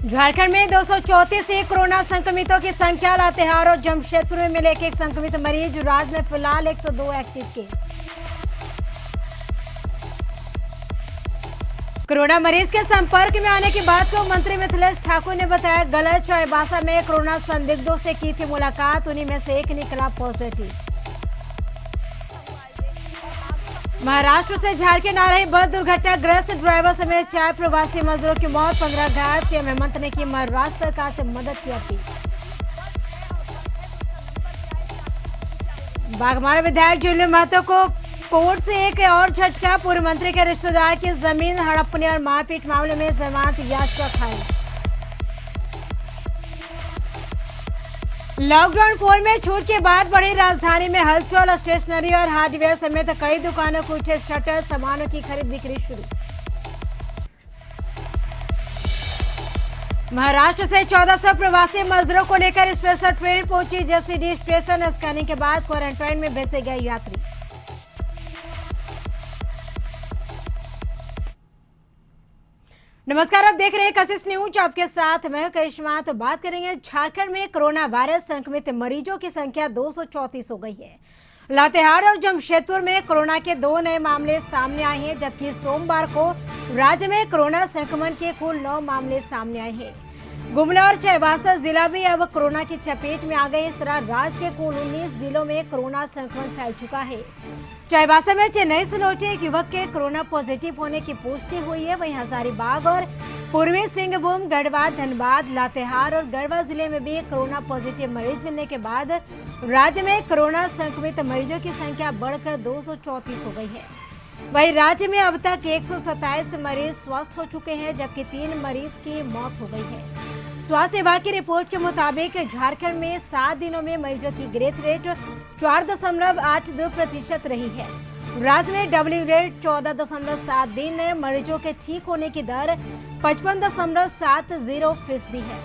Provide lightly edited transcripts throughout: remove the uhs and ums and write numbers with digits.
झारखंड में 234 से कोरोना संक्रमितों की संख्या। लातेहार और जमशेदपुर में मिले एक संक्रमित मरीज। राज्य में फिलहाल 102 एक्टिव केस। कोरोना मरीज के संपर्क में आने की बात को मंत्री मिथिलेश ठाकुर ने बताया गलत। चाईबासा में कोरोना संदिग्धों से की थी मुलाकात, उन्हीं में से एक निकला पॉजिटिव। महाराष्ट्र से झारखंड आ रही बस दुर्घटना ग्रस्त ड्राइवर समेत 4 प्रवासी मजदूरों की मौत, 15 घायल। सीएम हेमंत ने की महाराष्ट्र सरकार से मदद की अपील। बाघमारा विधायक जुल्लू महतो को कोर्ट से एक और झटका। पूर्व मंत्री के रिश्तेदार की जमीन हड़पने और मारपीट मामले में जमानत याचिका खारिज। लॉकडाउन 4 में छूट के बाद बढ़ी राजधानी में हलचल। स्टेशनरी और हार्डवेयर समेत कई दुकानों को उठे शटर, सामानों की खरीद बिक्री शुरू। महाराष्ट्र से 1400 प्रवासी मजदूरों को लेकर स्पेशल ट्रेन पहुंची जसीडीह स्टेशन। स्कैनिंग के बाद क्वारंटाइन में भेजे गए यात्री। नमस्कार, आप देख रहे हैं कशिश न्यूज, आपके साथ मैं करिश्मा। तो बात करेंगे झारखंड में कोरोना वायरस संक्रमित मरीजों की संख्या 234 हो गई है। लातेहार और जमशेदपुर में कोरोना के 2 नए मामले सामने आए हैं, जबकि सोमवार को राज्य में कोरोना संक्रमण के कुल 9 मामले सामने आए हैं। गुमला और चाईबासा जिला भी अब कोरोना की चपेट में आ गए। इस तरह राज्य के कुल 19 जिलों में कोरोना संक्रमण फैल चुका है। चाईबासा में चेन्नई से लौटे एक युवक के कोरोना पॉजिटिव होने की पुष्टि हुई है। वहीं हजारीबाग और पूर्वी सिंहभूम, गढ़वा, धनबाद, लातेहार और गढ़वा जिले में भी कोरोना पॉजिटिव मरीज मिलने के बाद राज्य में कोरोना संक्रमित मरीजों की संख्या बढ़कर 234 हो गई है। वहीं राज्य में अब तक 127 मरीज स्वस्थ हो चुके हैं, जबकि 3 मरीज की मौत हो गई है। स्वास्थ्य विभाग की रिपोर्ट के मुताबिक झारखंड में 7 दिनों में मरीजों की ग्रोथ रेट 4.82% रही है। राज्य में डब्ल्यू रेट 14.7 दिन है। मरीजों के ठीक होने की दर 55.70% है,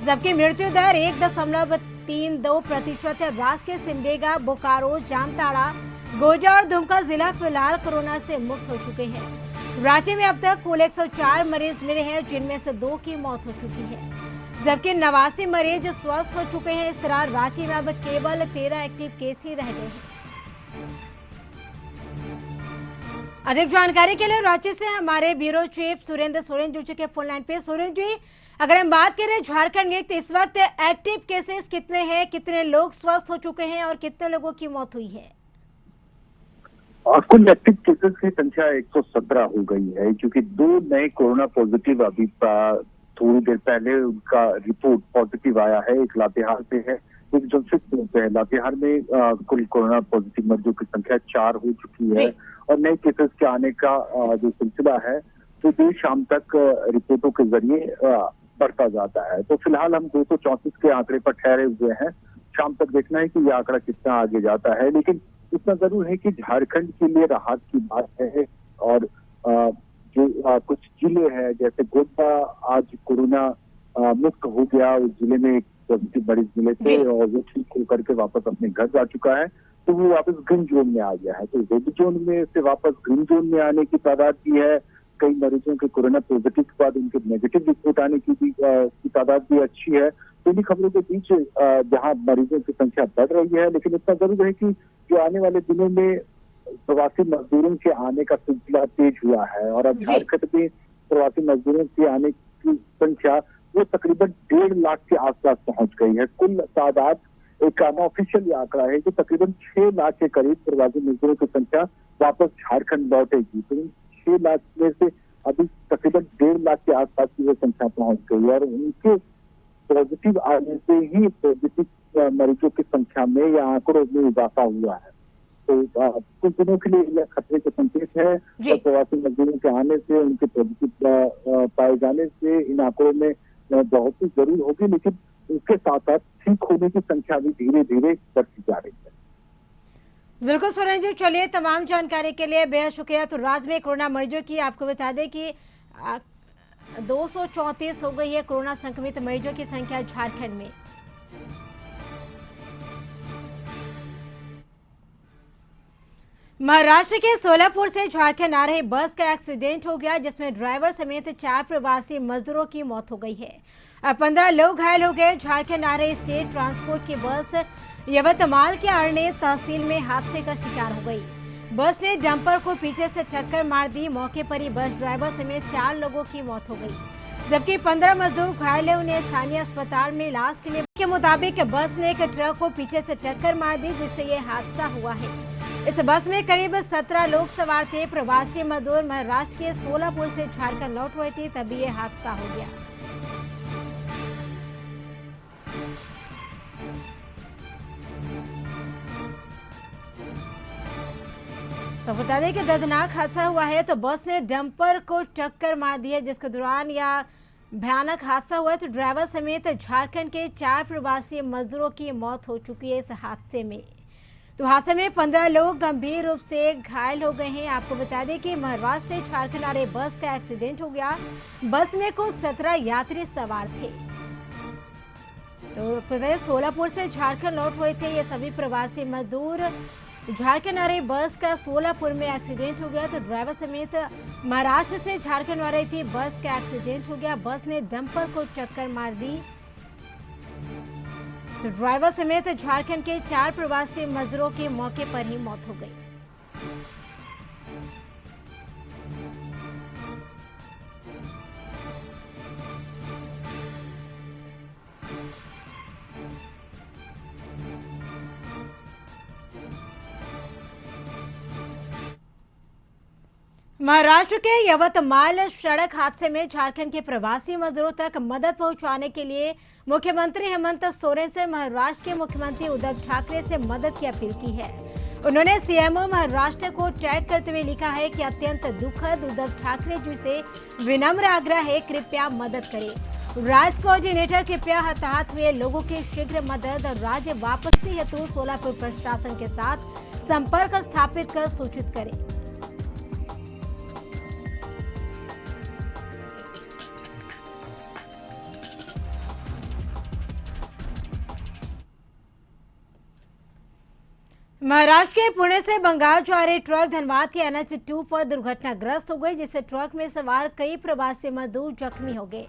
जबकि मृत्यु दर 1.32% है। राज्य के सिमडेगा, बोकारो, जामताड़ा, गोजा और दुमका जिला फिलहाल कोरोना से मुक्त हो चुके हैं। राज्य में अब तक कुल 104 मरीज मिले हैं, जिनमें से 2 की मौत हो चुकी है, जबकि 89 मरीज स्वस्थ हो चुके हैं। इस तरह राज्य में अब केवल 13 एक्टिव केस ही रह गए हैं। अधिक जानकारी के लिए राज्य से हमारे ब्यूरो चीफ सुरेंद्र सोरेन जुड़ चुके फोन लाइन पे। सुरेंद्र जी, अगर हम बात करें झारखंड में, तो इस वक्त एक्टिव केसेस कितने हैं, कितने लोग स्वस्थ हो चुके हैं और कितने लोगों की मौत हुई है? कुल एक्टिव केसेस की संख्या 117 हो गई है, क्योंकि 2 नए कोरोना पॉजिटिव अभी थोड़ी देर पहले उनका रिपोर्ट पॉजिटिव आया है। एक लातेहार से है, एक जमशेदपुर से है। लातेहार में कुल कोरोना पॉजिटिव मरीजों की संख्या 4 हो चुकी है और नए केसेस के आने का जो सिलसिला है तो देर शाम तक रिपोर्टों के जरिए बढ़ता जाता है। तो फिलहाल हम 234 के आंकड़े पर ठहरे हुए हैं। शाम तक देखना है कि यह आंकड़ा कितना आगे जाता है, लेकिन इतना जरूर है कि झारखंड के लिए राहत की बात है। और जो कुछ जिले हैं जैसे गोड्डा आज कोरोना मुक्त हो गया, उस जिले में एक पॉजिटिव मरीज मिले थे और वो ठीक होकर के वापस अपने घर जा चुका है, तो वो वापस ग्रीन जोन में आ गया है। तो रेड जोन में से वापस ग्रीन जोन में आने की तादाद भी है। कई मरीजों के कोरोना पॉजिटिव के बाद उनके नेगेटिव रिपोर्ट आने की तादाद भी अच्छी है। तो इन खबरों के बीच जहाँ मरीजों की संख्या बढ़ रही है, लेकिन इतना जरूर है कि जो आने वाले दिनों में प्रवासी मजदूरों के आने का सिलसिला तेज हुआ है और अब झारखंड में प्रवासी मजदूरों के आने की संख्या वो तकरीबन 1.5 लाख के आसपास पहुंच गई है। कुल तादाद एक अनऑफिशियल आंकड़ा है कि तकरीबन 6 लाख के करीब प्रवासी मजदूरों की संख्या वापस झारखंड लौटेगी। तो 6 लाख में से अभी तकरीबन 1.5 लाख के आसपास की वो संख्या पहुंच गई और उनके पॉजिटिव आने से ही पॉजिटिव मरीजों की संख्या में या आंकड़ों में इजाफा हुआ है। तो कुछ दिनों के लिए यह खतरे के संकेत है और प्रवासी मजदूरों के आने से, उनके पॉजिटिव पाए जाने से इन आंकड़ों में बहुत ही जरूर होगी, लेकिन उसके साथ साथ ठीक होने की संख्या भी धीरे धीरे बढ़ती जा रही है। बिल्कुल सुरेंद्र जी, चलिए तमाम जानकारी के लिए बेहद शुक्रिया। तो राज्य में कोरोना मरीजों की आपको बता दें कि 234 हो गई है कोरोना संक्रमित मरीजों की संख्या झारखंड में। महाराष्ट्र के सोलापुर से झारखंड आ रही बस का एक्सीडेंट हो गया, जिसमें ड्राइवर समेत 4 प्रवासी मजदूरों की मौत हो गई है। अब 15 लोग घायल हो गए। झारखंड आ रही स्टेट ट्रांसपोर्ट की बस यवतमाल के अरणे तहसील में हादसे का शिकार हो गई। बस ने डंपर को पीछे से टक्कर मार दी। मौके पर ही बस ड्राइवर समेत 4 लोगों की मौत हो गई, जबकि 15 मजदूर घायल है। उन्हें स्थानीय अस्पताल में इलाज के लिए के मुताबिक बस ने एक ट्रक को पीछे से टक्कर मार दी, जिससे ये हादसा हुआ है। इस बस में करीब 17 लोग सवार थे। प्रवासी मजदूर महाराष्ट्र के सोलापुर से झारखंड लौट रहे थे, तभी ये हादसा हो गया। तो बता दें कि दर्दनाक हादसा हुआ है। तो बस ने डंपर को टक्कर मार दी है, जिसके दौरान यह भयानक हादसा हुआ है। तो ड्राइवर समेत झारखंड के 4 प्रवासी मजदूरों की मौत हो चुकी है इस हादसे में। तो हादसे में 15 लोग गंभीर रूप से घायल हो गए हैं। आपको बता दें कि महाराष्ट्र से झारखंड आ रही बस का एक्सीडेंट हो गया। बस में कुल 17 यात्री सवार थे। तो सोलापुर से झारखंड लौट रहे थे ये सभी प्रवासी मजदूर। झारखंड आ रही बस का सोलापुर में एक्सीडेंट हो गया। तो ड्राइवर समेत महाराष्ट्र से झारखंड आ रही थी बस का एक्सीडेंट हो गया। बस ने डंपर को टक्कर मार दी। तो ड्राइवर समेत झारखंड के 4 प्रवासी मजदूरों की मौके पर ही मौत हो गई। महाराष्ट्र के यवतमाल सड़क हादसे में झारखंड के प्रवासी मजदूरों तक मदद पहुंचाने के लिए मुख्यमंत्री हेमंत सोरेन से महाराष्ट्र के मुख्यमंत्री उद्धव ठाकरे से मदद की अपील की है। उन्होंने सीएमओ महाराष्ट्र को टैग करते हुए लिखा है कि अत्यंत दुखद उद्धव ठाकरे जी से विनम्र आग्रह है, कृपया मदद करें। राज्य कोऑर्डिनेटर कृपया हताहत हुए लोगों की शीघ्र मदद और राज्य वापसी हेतु सोलापुर प्रशासन के साथ संपर्क स्थापित कर सूचित करें। महाराष्ट्र के पुणे से बंगाल जा रही ट्रक धनबाद के NH2 पर दुर्घटनाग्रस्त हो गई, जिससे ट्रक में सवार कई प्रवासी मजदूर जख्मी हो गए।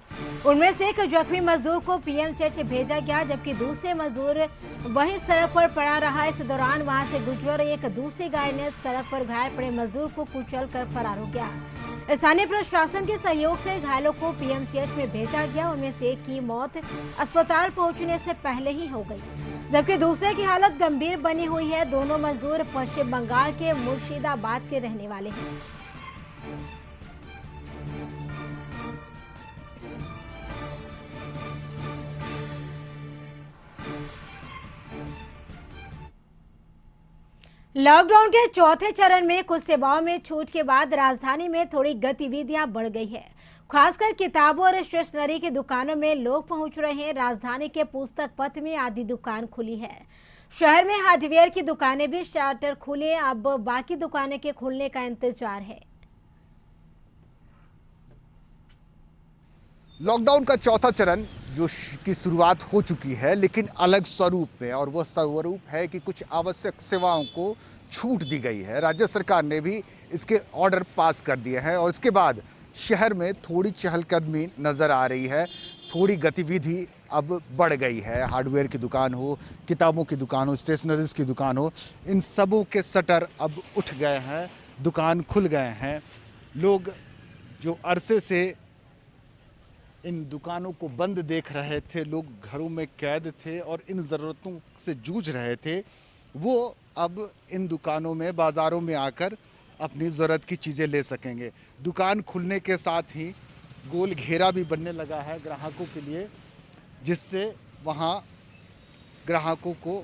उनमें से एक जख्मी मजदूर को पीएमसीएच भेजा गया, जबकि दूसरे मजदूर वहीं सड़क पर पड़ा रहा। इस दौरान वहां से गुजर एक दूसरी गाड़ी ने सड़क पर घायल पड़े मजदूर को कुचल कर फरार हो गया। स्थानीय प्रशासन के सहयोग से घायलों को पीएमसीएच में भेजा गया। उनमें से एक की मौत अस्पताल पहुंचने से पहले ही हो गई, जबकि दूसरे की हालत गंभीर बनी हुई है। दोनों मजदूर पश्चिम बंगाल के मुर्शिदाबाद के रहने वाले हैं। लॉकडाउन के चौथे चरण में कुछ सेवाओं में छूट के बाद राजधानी में थोड़ी गतिविधियां बढ़ गई है। खासकर किताबों और स्टेशनरी की दुकानों में लोग पहुंच रहे हैं। राजधानी के पुस्तक पथ में आदि दुकान खुली है। शहर में हार्डवेयर की दुकानें भी शटर खुले। अब बाकी दुकानें के खुलने का इंतजार है। लॉकडाउन का चौथा चरण जो की शुरुआत हो चुकी है, लेकिन अलग स्वरूप में, और वह स्वरूप है कि कुछ आवश्यक सेवाओं को छूट दी गई है। राज्य सरकार ने भी इसके ऑर्डर पास कर दिए हैं और इसके बाद शहर में थोड़ी चहलकदमी नज़र आ रही है। थोड़ी गतिविधि अब बढ़ गई है। हार्डवेयर की दुकान हो, किताबों की दुकान हो, स्टेशनरीज की दुकान हो, इन सबों के शटर अब उठ गए हैं, दुकान खुल गए हैं। लोग जो अरसे से इन दुकानों को बंद देख रहे थे, लोग घरों में कैद थे और इन ज़रूरतों से जूझ रहे थे, वो अब इन दुकानों में, बाज़ारों में आकर अपनी ज़रूरत की चीज़ें ले सकेंगे। दुकान खुलने के साथ ही गोल घेरा भी बनने लगा है ग्राहकों के लिए, जिससे वहाँ ग्राहकों को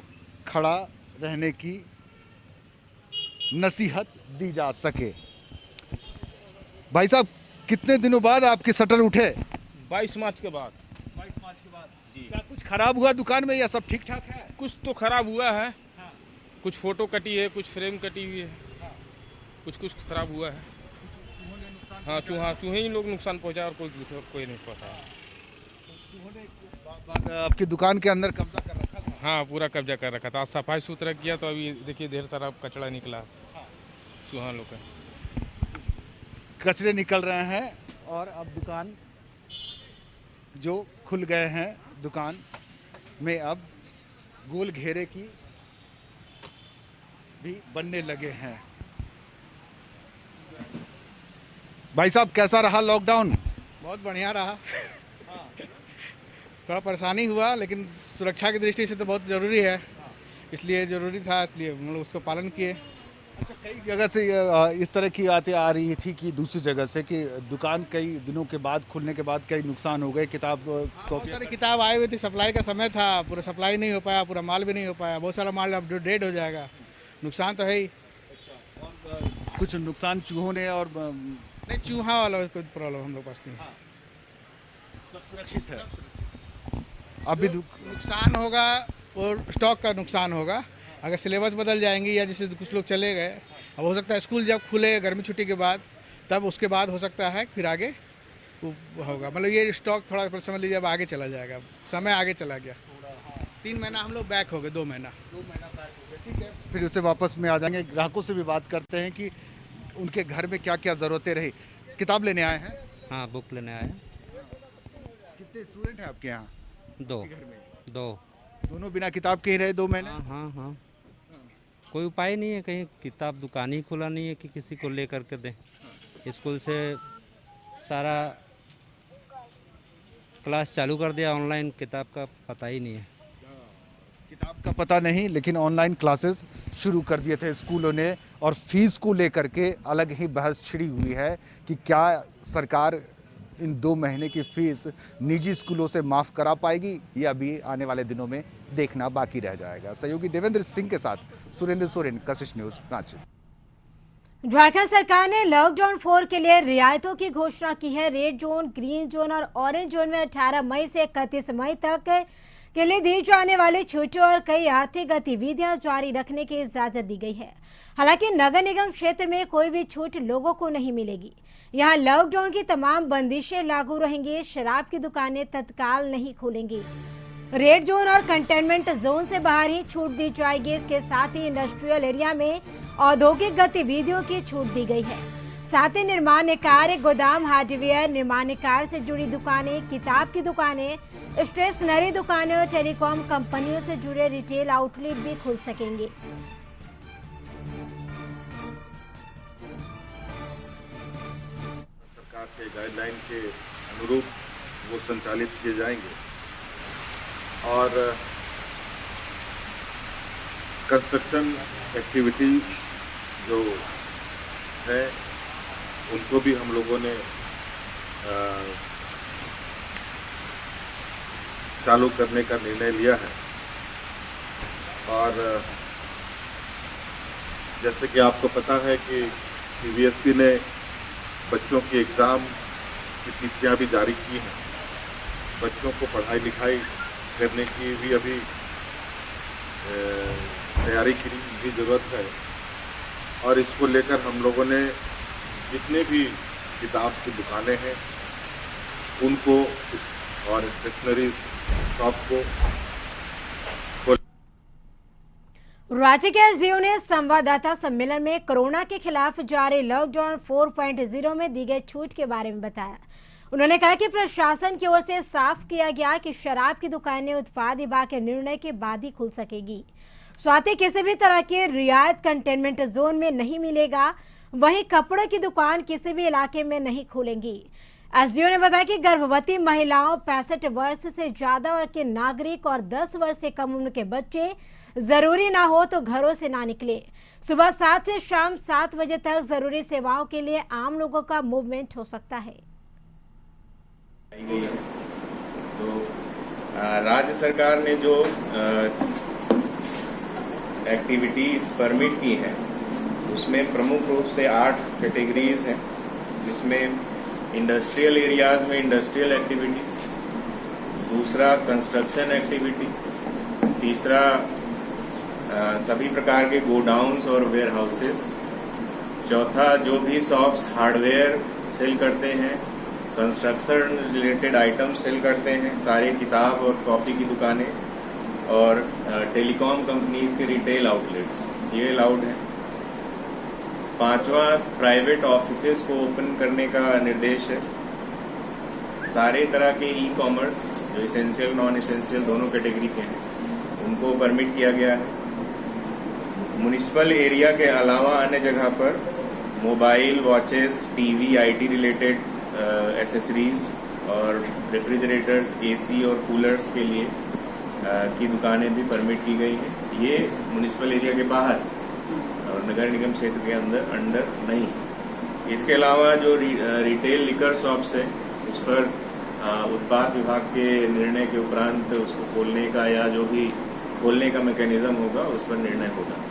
खड़ा रहने की नसीहत दी जा सके। भाई साहब, कितने दिनों बाद आपके शटर उठे? 22 मार्च के बाद। 22 मार्च के बाद जी। क्या कुछ खराब हुआ दुकान में या सब ठीक ठाक है? कुछ तो खराब हुआ है। हाँ। कुछ फोटो कटी है, कुछ फ्रेम कटी हुई है। हाँ। कुछ खराब हुआ है। चूहों ने नुकसान हाँ, पहुंचाया? चूहे ही लोग नुकसान पहुंचा और कोई नहीं पहुंचा। चूहों ने आपकी दुकान के अंदर कब्जा कर रखा था? हाँ, पूरा कब्जा कर रखा था। आज सफाई सुथरा किया तो अभी देखिए ढेर सारा कचरा निकला। हाँ। चूहा लोग का। कचरे निकल रहे हैं और अब दुकान जो खुल गए हैं, दुकान में अब गोल घेरे की भी बनने लगे हैं। भाई साहब, कैसा रहा लॉकडाउन? बहुत बढ़िया रहा। थोड़ा परेशानी हुआ, लेकिन सुरक्षा की दृष्टि से तो बहुत ज़रूरी है, इसलिए ज़रूरी था, इसलिए हम लोग उसको पालन किए। अच्छा, कई जगह से इस तरह की बातें आ रही थी कि दूसरी जगह से कि दुकान कई दिनों के बाद खुलने के बाद कई नुकसान हो गए, किताब बहुत सारी किताब आई हुई थी, सप्लाई का समय था, पूरा सप्लाई नहीं हो पाया, पूरा माल भी नहीं हो पाया, बहुत सारा माल अब डेड हो जाएगा, नुकसान तो है ही। कुछ नुकसान चूहों ने और नहीं, चूहा वाला कोई प्रॉब्लम हम लोग पास नहीं। सब सुरक्षित है। अभी नुकसान होगा और स्टॉक का नुकसान होगा, अगर सिलेबस बदल जाएंगी या जैसे कुछ लोग चले गए, अब हो सकता है स्कूल जब खुले गर्मी छुट्टी के बाद, तब उसके बाद हो सकता है फिर आगे वो होगा। मतलब ये स्टॉक थोड़ा समझ लीजिए अब आगे चला जाएगा, समय आगे चला गया। 3 महीना हम लोग बैक हो गए, 2 महीना बैक हो गए। ठीक है, फिर उसे वापस में आ जाएंगे। ग्राहकों से भी बात करते हैं कि उनके घर में क्या क्या ज़रूरतें रही। किताब लेने आए हैं? हाँ, बुक लेने आए। कितने स्टूडेंट हैं आपके यहाँ? 2 घर में 2। दोनों बिना किताब के ही रहे 2 महीने? हाँ। कोई उपाय नहीं है, कहीं किताब दुकान ही खुला नहीं है कि किसी को ले करके दें। स्कूल से सारा क्लास चालू कर दिया ऑनलाइन, किताब का पता ही नहीं है। किताब का पता नहीं, लेकिन ऑनलाइन क्लासेस शुरू कर दिए थे स्कूलों ने। और फीस को लेकर के अलग ही बहस छिड़ी हुई है कि क्या सरकार इन 2 महीने की फीस निजी स्कूलों से माफ़ करा पाएगी, या अभी आने वाले दिनों में देखना बाकी रह जाएगा। सहयोगी देवेंद्र सिंह के साथ सुरेंद्र सोरेन, कशिश न्यूज, रांची। झारखंड सरकार ने लॉकडाउन 4 के लिए रियायतों की घोषणा की है। रेड जोन, ग्रीन जोन और ऑरेंज जोन में 18 मई से 31 मई तक के लिए दी जाने वाली छूटों और कई आर्थिक गतिविधियां जारी रखने की इजाजत दी गई है। हालांकि नगर निगम क्षेत्र में कोई भी छूट लोगों को नहीं मिलेगी। यहां लॉकडाउन की तमाम बंदिशें लागू रहेंगी। शराब की दुकानें तत्काल नहीं खुलेंगी। रेड जोन और कंटेनमेंट जोन से बाहर ही छूट दी जाएगी। इसके साथ ही इंडस्ट्रियल एरिया में औद्योगिक गतिविधियों की छूट दी गई है। साथ ही निर्माण कार्य, गोदाम, हार्डवेयर, निर्माण कार्य से जुड़ी दुकानें, किताब की दुकानें, स्टेशनरी दुकानें और टेलीकॉम कंपनियों से जुड़े रिटेल आउटलेट भी खुल सकेंगे। सरकार के गाइडलाइन के अनुरूप वो संचालित किए जाएंगे। और कंस्ट्रक्शन एक्टिविटी जो है उनको भी हम लोगों ने चालू करने का निर्णय लिया है। और जैसे कि आपको पता है कि CBSE ने बच्चों की एग्ज़ाम की तिथियां भी जारी की हैं। बच्चों को पढ़ाई लिखाई करने की भी अभी तैयारी की भी ज़रूरत है। और इसको लेकर हम लोगों ने जितने भी किताब की दुकानें हैं उनको और स्टेशनरी शॉप को राज्य के एसडीओ ने संवाददाता सम्मेलन में कोरोना के खिलाफ जारी लॉकडाउन 4.0 में दी गई छूट के बारे में बताया। उन्होंने कहा कि प्रशासन की ओर से साफ किया गया कि शराब की दुकानें उत्पाद विभाग के निर्णय के बाद ही खुल सकेगी। साथ ही किसी भी तरह की रियायत कंटेनमेंट जोन में नहीं मिलेगा। वहीं कपड़े की दुकान किसी भी इलाके में नहीं खुलेंगी। एसडीओ ने बताया कि गर्भवती महिलाओं, 65 वर्ष से ज्यादा और के नागरिक और 10 वर्ष से कम उम्र के बच्चे जरूरी ना हो तो घरों से ना निकले। सुबह 7 से शाम 7 बजे तक जरूरी सेवाओं के लिए आम लोगों का मूवमेंट हो सकता है। तो राज्य सरकार ने जो एक्टिविटीज परमिट की हैं उसमें प्रमुख रूप से 8 कैटेगरीज हैं, जिसमें इंडस्ट्रियल एरियाज में इंडस्ट्रियल एक्टिविटी, दूसरा कंस्ट्रक्शन एक्टिविटी, तीसरा सभी प्रकार के गोडाउन्स और वेयर हाउसेस, चौथा जो भी शॉप्स हार्डवेयर सेल करते हैं, कंस्ट्रक्शन रिलेटेड आइटम सेल करते हैं, सारे किताब और कॉपी की दुकानें, और टेलीकॉम कंपनीज के रिटेल आउटलेट्स, ये अलाउड है। 5वां प्राइवेट ऑफिसेज को ओपन करने का निर्देश है। सारे तरह के ई कॉमर्स जो इसेंशियल नॉन इसेंशियल दोनों कैटेगरी के हैं उनको परमिट किया गया है। म्युनिसिपल एरिया के अलावा अन्य जगह पर mobile, watches, TV, IT related accessories और रेफ्रिजरेटर्स, एसी और कूलर्स के लिए की दुकानें भी परमिट की गई हैं। ये म्युनिसिपल एरिया के बाहर और नगर निगम क्षेत्र के अंदर नहीं। इसके अलावा जो रिटेल लिकर शॉप्स है उस पर उत्पाद विभाग के निर्णय के उपरांत उसको खोलने का या जो भी खोलने का मैकेनिज्म होगा उस पर निर्णय होगा।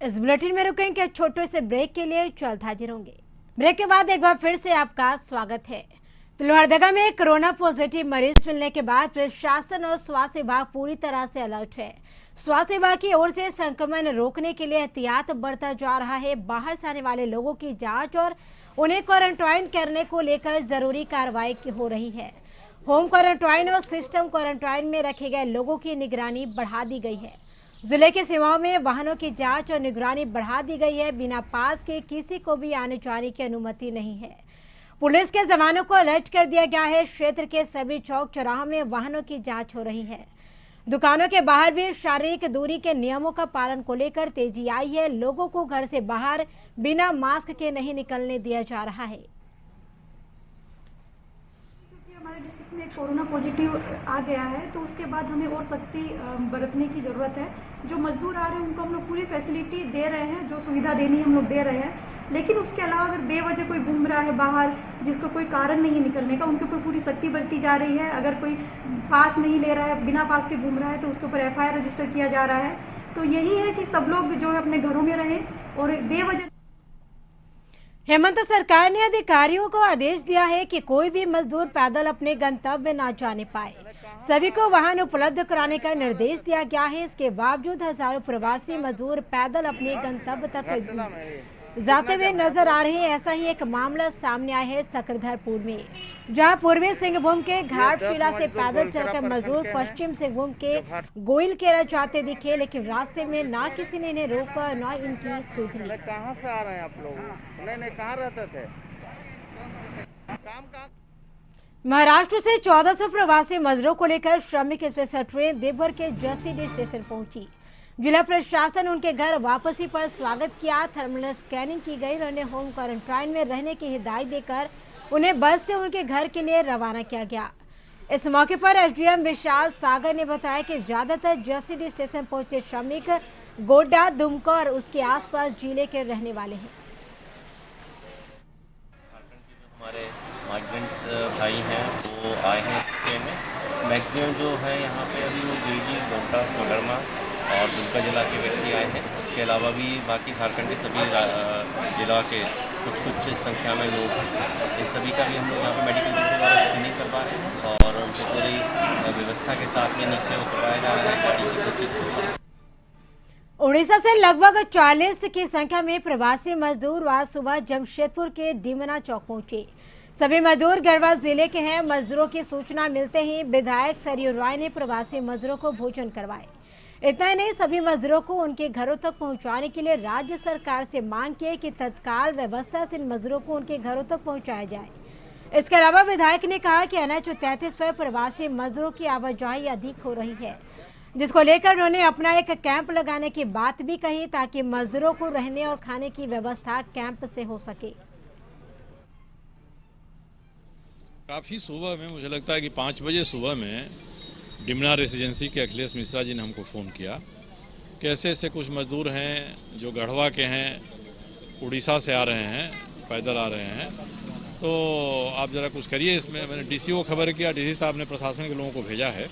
इस बुलेटिन में रुकेंगे छोटे से ब्रेक के लिए, जल्द हाजिर होंगे। ब्रेक के बाद एक बार फिर से आपका स्वागत है। तो लोहरदगा में कोरोना पॉजिटिव मरीज मिलने के बाद प्रशासन और स्वास्थ्य विभाग पूरी तरह से अलर्ट है। स्वास्थ्य विभाग की ओर से संक्रमण रोकने के लिए एहतियात बरता जा रहा है। बाहर से आने वाले लोगों की जांच और उन्हें क्वारंटाइन करने को लेकर जरूरी कार्रवाई हो रही है। होम क्वारंटाइन और सिस्टम क्वारंटाइन में रखे गए लोगों की निगरानी बढ़ा दी गई है। जिले के सीमाओं में वाहनों की जांच और निगरानी बढ़ा दी गई है। बिना पास के किसी को भी आने जाने की अनुमति नहीं है। पुलिस के जवानों को अलर्ट कर दिया गया है। क्षेत्र के सभी चौक चौराहों में वाहनों की जांच हो रही है। दुकानों के बाहर भी शारीरिक दूरी के नियमों का पालन को लेकर तेजी आई है। लोगों को घर से बाहर बिना मास्क के नहीं निकलने दिया जा रहा है। हमारे डिस्ट्रिक्ट में कोरोना पॉजिटिव आ गया है तो उसके बाद हमें और सख्ती बरतने की ज़रूरत है। जो मजदूर आ रहे हैं उनको हम लोग पूरी फैसिलिटी दे रहे हैं, जो सुविधा देनी हम लोग दे रहे हैं। लेकिन उसके अलावा अगर बेवजह कोई घूम रहा है बाहर जिसका कोई कारण नहीं है निकलने का, उनके ऊपर पूरी सख्ती बरती जा रही है। अगर कोई पास नहीं ले रहा है, बिना पास के घूम रहा है तो उसके ऊपर FIR रजिस्टर किया जा रहा है। तो यही है कि सब लोग जो है अपने घरों में रहें और बेवजह। हेमंत सरकार ने अधिकारियों को आदेश दिया है कि कोई भी मजदूर पैदल अपने गंतव्य न जाने पाए। सभी को वाहन उपलब्ध कराने का निर्देश दिया गया है। इसके बावजूद हजारों प्रवासी मजदूर पैदल अपने गंतव्य तक जाते हुए नजर आ रहे हैं। ऐसा ही एक मामला सामने आया है सकरधरपुर में, जहां पूर्वी सिंहभूम के घाटशिला से पैदल चलकर मजदूर पश्चिम सिंहभूम के गोइलकेरा जाते दिखे, लेकिन रास्ते में ना किसी ने इन्हें रोका न इनकी सुध ली। कहाँ से आ रहे हैं आप लोग? नहीं कहाँ रहते थे? महाराष्ट्र से 1400 प्रवासी मजदूरों को लेकर श्रमिक स्पेशल ट्रेन देवघर के जसीडीह स्टेशन पहुंची। जिला प्रशासन उनके घर वापसी पर स्वागत किया। थर्मल स्कैनिंग की गई। उन्हें होम क्वारंटाइन में रहने की हिदायत देकर उन्हें बस से उनके घर के लिए रवाना किया गया। इस मौके पर SDM विशाल सागर ने बताया कि ज्यादातर जसीडीह स्टेशन पहुंचे श्रमिक गोड्डा, दुमका और उसके आसपास जिले के रहने वाले हैं। हमारे माइग्रेंट्स भाई हैं वो आए हैं ट्रेन में। मैक्सिमम जो है यहाँ पे अभी वो गिरिडीह, गोड्डा, कोडरमा और दुमका जिला के व्यक्ति आए हैं। उसके अलावा भी बाकी झारखंड के सभी जिला के कुछ संख्या में लोग हैं। इन सभी का भी हम लोग यहाँ पे मेडिकल टीम द्वारा स्क्रीनिंग करवा रहे हैं और उनको पूरी व्यवस्था के साथ में नीचे उतरवाया जा रहा है गाड़ी की कोचिस। उड़ीसा से लगभग 40 की संख्या में प्रवासी मजदूर आज सुबह जमशेदपुर के डिमना चौक पहुंचे। सभी मजदूर गढ़वा जिले के हैं। मजदूरों की सूचना मिलते ही विधायक सरयू राय ने प्रवासी मजदूरों को भोजन करवाए। इतना ही नहीं, सभी मजदूरों को उनके घरों तक पहुंचाने के लिए राज्य सरकार से मांग की कि तत्काल व्यवस्था से इन मजदूरों को उनके घरों तक पहुंचाया जाए। इसके अलावा विधायक ने कहा कि NH 33 पर प्रवासी मजदूरों की आवाजाही अधिक हो रही है, जिसको लेकर उन्होंने अपना एक कैंप लगाने की बात भी कही ताकि मजदूरों को रहने और खाने की व्यवस्था कैंप से हो सके। काफ़ी सुबह में मुझे लगता है कि 5 बजे सुबह में डिमना रेसिडेंसी के अखिलेश मिश्रा जी ने हमको फ़ोन किया कि ऐसे कुछ मजदूर हैं जो गढ़वा के हैं, उड़ीसा से आ रहे हैं, पैदल आ रहे हैं, तो आप ज़रा कुछ करिए इसमें। मैंने DC को खबर किया, DC साहब ने प्रशासन के लोगों को भेजा है।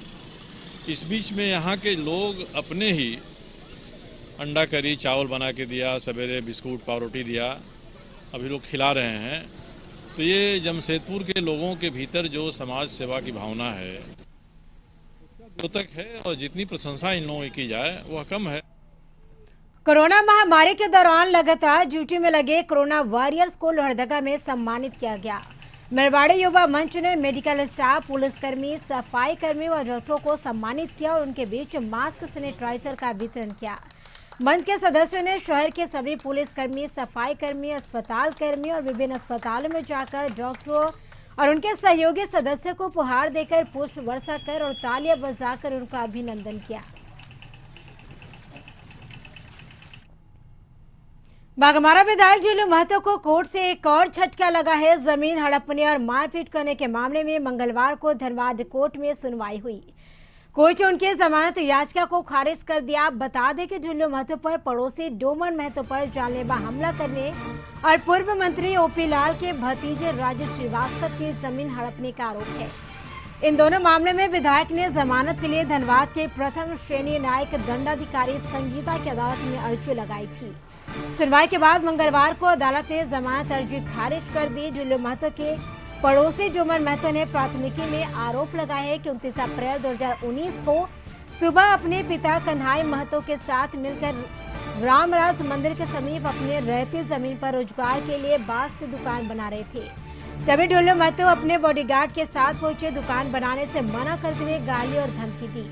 इस बीच में यहाँ के लोग अपने ही अंडा करी चावल बना के दिया, सवेरे बिस्कुट पावरोटी दिया, अभी लोग खिला रहे हैं। तो ये जमशेदपुर के लोगों के भीतर जो समाज सेवा की भावना है वो तक है और जितनी प्रशंसा इन लोगों की की जाए वह कम है। कोरोना महामारी के दौरान लगातार ड्यूटी में लगे कोरोना वॉरियर्स को लोहरदगा में सम्मानित किया गया। मेरवाड़ी युवा मंच ने मेडिकल स्टाफ, पुलिसकर्मी, सफाई कर्मी और डॉक्टरों को सम्मानित किया और उनके बीच मास्क, सैनिटाइजर का वितरण किया। मंच के सदस्यों ने शहर के सभी पुलिसकर्मी, सफाई कर्मी, अस्पताल कर्मी और विभिन्न अस्पतालों में जाकर डॉक्टरों और उनके सहयोगी सदस्यों को उपहार देकर, पुष्प वर्षा कर और तालियां बजाकर उनका अभिनंदन किया। बाघमारा विधायक जुल्लू महतो को कोर्ट से एक और झटका लगा है। जमीन हड़पने और मारपीट करने के मामले में मंगलवार को धनबाद कोर्ट में सुनवाई हुई। कोर्ट ने उनकी जमानत याचिका को खारिज कर दिया। बता दें कि जुल्लू महतो पर पड़ोसी डोमन महतो पर जानलेवा हमला करने और पूर्व मंत्री ओपी लाल के भतीजे राजीव श्रीवास्तव की जमीन हड़पने का आरोप है। इन दोनों मामले में विधायक ने जमानत के लिए धनबाद के प्रथम श्रेणी न्यायिक दंडाधिकारी संगीता की अदालत में अर्जी लगाई थी। सुनवाई के बाद मंगलवार को अदालत ने जमानत अर्जी खारिज कर दी। जुल्लू महतो के पड़ोसी डोमन महतो ने प्राथमिकी में आरोप लगाया है कि 29 अप्रैल 2019 को सुबह अपने पिता कन्हाई महतो के साथ मिलकर रामराज मंदिर के समीप अपने रहती जमीन पर रोजगार के लिए बांस से दुकान बना रहे थे। तभी जुल्लू महतो अपने बॉडीगार्ड के साथ पहुंचे। दुकान बनाने से मना करते हुए गाली और धमकी दी।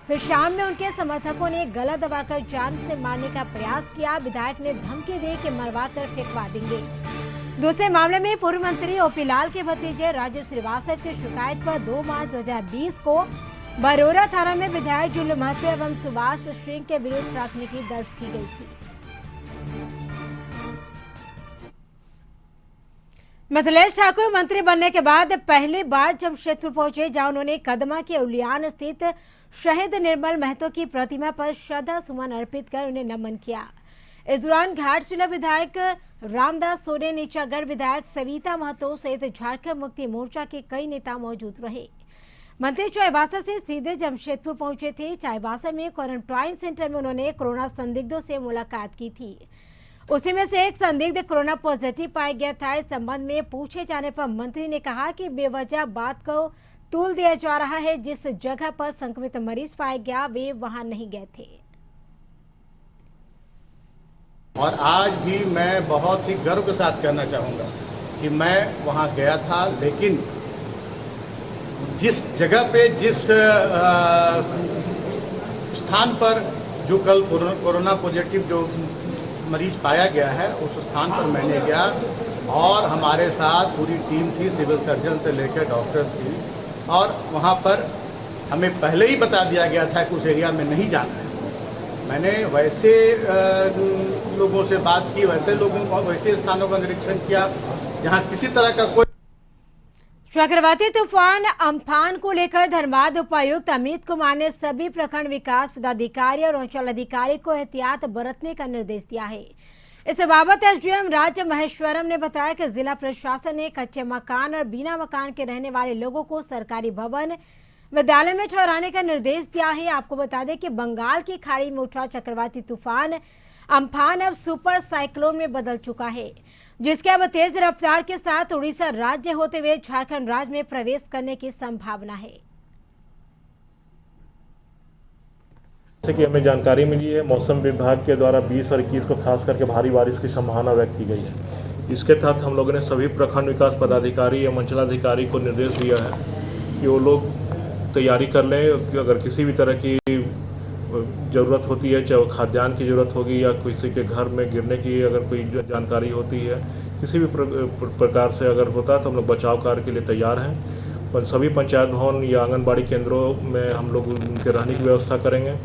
फिर शाम में उनके समर्थकों ने गला दबाकर जान से मारने का प्रयास किया। विधायक ने धमकी दी कि मरवा कर फेंकवा देंगे। दूसरे मामले में पूर्व मंत्री ओपी लाल के भतीजे राजीव श्रीवास्तव की शिकायत पर 2 मार्च 2020 को बरोरा थाना में विधायक जुल्लू महतो एवं सुभाष सिंह के विरुद्ध प्राथमिकी दर्ज की गई थी। मिथिलेश ठाकुर मंत्री बनने के बाद पहली बार जमशेदपुर पहुंचे, जहां उन्होंने कदमा के उलियान स्थित शहीद निर्मल महतो की प्रतिमा पर श्रद्धा सुमन अर्पित कर उन्हें नमन किया। इस दौरान घाटशिला विधायक रामदास सोरेन, नीचागढ़ विधायक सविता महतो सहित झारखंड मुक्ति मोर्चा के कई नेता मौजूद रहे। मंत्री चाईबासा से सीधे जमशेदपुर पहुंचे थे। चाईबासा में क्वारंटाइन सेंटर में उन्होंने कोरोना संदिग्धों से मुलाकात की थी। उसी में से एक संदिग्ध कोरोना पॉजिटिव पाया गया था। इस संबंध में पूछे जाने पर मंत्री ने कहा कि बेवजह बात को तूल दिया जा रहा है। जिस जगह पर संक्रमित मरीज पाया गया वे वहां नहीं गए थे। और आज भी मैं बहुत ही गर्व के साथ कहना चाहूँगा कि मैं वहाँ गया था, लेकिन जिस जगह पे, जिस स्थान पर जो कल कोरोना पॉजिटिव जो मरीज पाया गया है, उस स्थान पर मैंने गया और हमारे साथ पूरी टीम थी, सिविल सर्जन से लेकर डॉक्टर्स की। और वहाँ पर हमें पहले ही बता दिया गया था कि उस एरिया में नहीं जाना है। मैंने वैसे लोगों से बात की, वैसे लोगों को, वैसे स्थानों का निरीक्षण किया जहाँ किसी तरह का कोई। चक्रवाती तूफान अम्फान को लेकर धनबाद उपायुक्त अमित कुमार ने सभी प्रखंड विकास पदाधिकारी और अंचल अधिकारी को एहतियात बरतने का निर्देश दिया है। इस बाबत एसडीएम राज्य महेश्वरम ने बताया कि जिला प्रशासन ने कच्चे मकान और बिना मकान के रहने वाले लोगों को सरकारी भवन, विद्यालय में ठहराने का निर्देश दिया है। आपको बता दें कि बंगाल की खाड़ी में उठा चक्रवाती तूफान अम्फान अब सुपर साइक्लोन में बदल चुका है, जिसके अब तेज रफ्तार के साथ उड़ीसा राज्य होते हुए झारखंड राज्य में प्रवेश करने की संभावना है। जैसे कि हमें जानकारी मिली है, मौसम विभाग के द्वारा 20 और 21 को खास करके भारी बारिश की संभावना व्यक्त की गई है। इसके तहत हम लोगों ने सभी प्रखंड विकास पदाधिकारी एवं अंचलाधिकारी को निर्देश दिया है कि वो लोग तैयारी कर लें कि अगर किसी भी तरह की ज़रूरत होती है, चाहे खाद्यान्न की ज़रूरत होगी या किसी के घर में गिरने की अगर कोई जानकारी होती है, किसी भी प्रकार से अगर होता है तो हम लोग बचाव कार्य के लिए तैयार हैं। पर सभी पंचायत भवन या आंगनबाड़ी केंद्रों में हम लोग उनके रहने की व्यवस्था करेंगे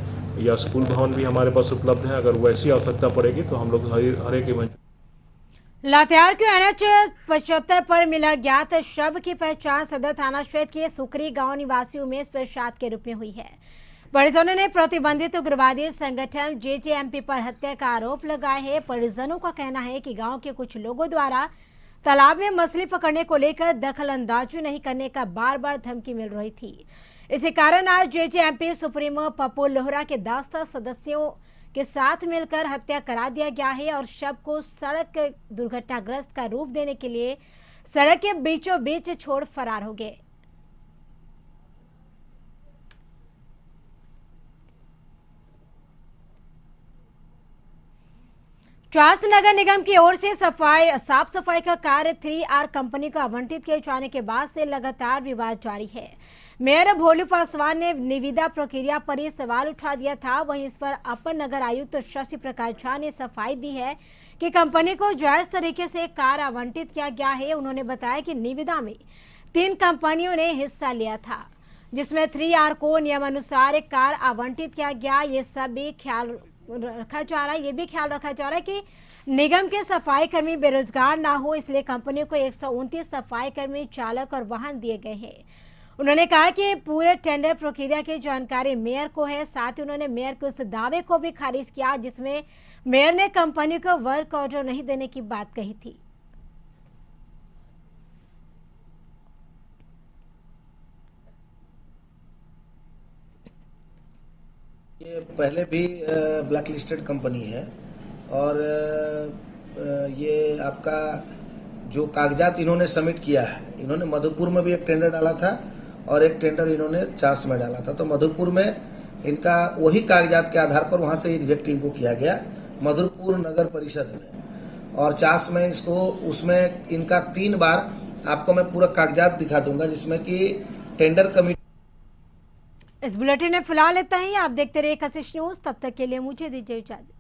या स्कूल भवन भी हमारे पास उपलब्ध है। अगर वैसी आवश्यकता पड़ेगी तो हम लोग हर एक लातेहार के NH 75 पर मिला ज्ञात शव की पहचान सदर थाना क्षेत्र के सुकरी गांव निवासी उमेश प्रसाद के रूप में हुई है। परिजनों ने प्रतिबंधित उग्रवादी संगठन JJMP पर हत्या का आरोप लगाया है। परिजनों का कहना है कि गांव के कुछ लोगों द्वारा तालाब में मछली पकड़ने को लेकर दखल अंदाजी नहीं करने का बार बार धमकी मिल रही थी। इसी कारण आज JJMP सुप्रीमो पप्पू लोहरा के 10 सदस्यों के साथ मिलकर हत्या करा दिया गया है और शव को सड़क दुर्घटनाग्रस्त का रूप देने के लिए सड़क के बीचों बीच छोड़ फरार हो गए। चास नगर निगम की ओर से साफ सफाई का कार्य 3R कंपनी को आवंटित किए जाने के बाद से लगातार विवाद जारी है। मेयर भोलू पासवान ने निविदा प्रक्रिया पर ही सवाल उठा दिया था। वहीं इस पर अपर नगर आयुक्त शशि प्रकाश झा ने सफाई दी है कि कंपनी को जायज तरीके से कार आवंटित किया गया है। उन्होंने बताया कि निविदा में 3 कंपनियों ने हिस्सा लिया था, जिसमें 3R को नियमानुसार एक कार आवंटित किया गया। ये सब भी ख्याल रखा जा रहा है कि निगम के सफाई कर्मी बेरोजगार ना हो, इसलिए कंपनी को 129 सफाई कर्मी, चालक और वाहन दिए गए हैं। उन्होंने कहा कि पूरे टेंडर प्रक्रिया की जानकारी मेयर को है। साथ ही उन्होंने मेयर के उस दावे को भी खारिज किया जिसमें मेयर ने कंपनी को वर्क ऑर्डर नहीं देने की बात कही थी। ये पहले भी ब्लैक लिस्टेड कंपनी है और ये आपका जो कागजात इन्होंने सबमिट किया है, इन्होंने मधुपुर में भी एक टेंडर डाला था और एक टेंडर इन्होंने चास में डाला था। तो मधुपुर में इनका वही कागजात के आधार पर वहां से रिजेक्ट इनको किया गया मधुपुर नगर परिषद में, और चास में इसको उसमें इनका 3 बार आपको मैं पूरा कागजात दिखा दूंगा जिसमें कि टेंडर कमिटी। इस बुलेटिन में फिलहाल इतना ही। आप देखते रहिए कशिश न्यूज। तब तक के लिए मुझे दीजिए इजाजत।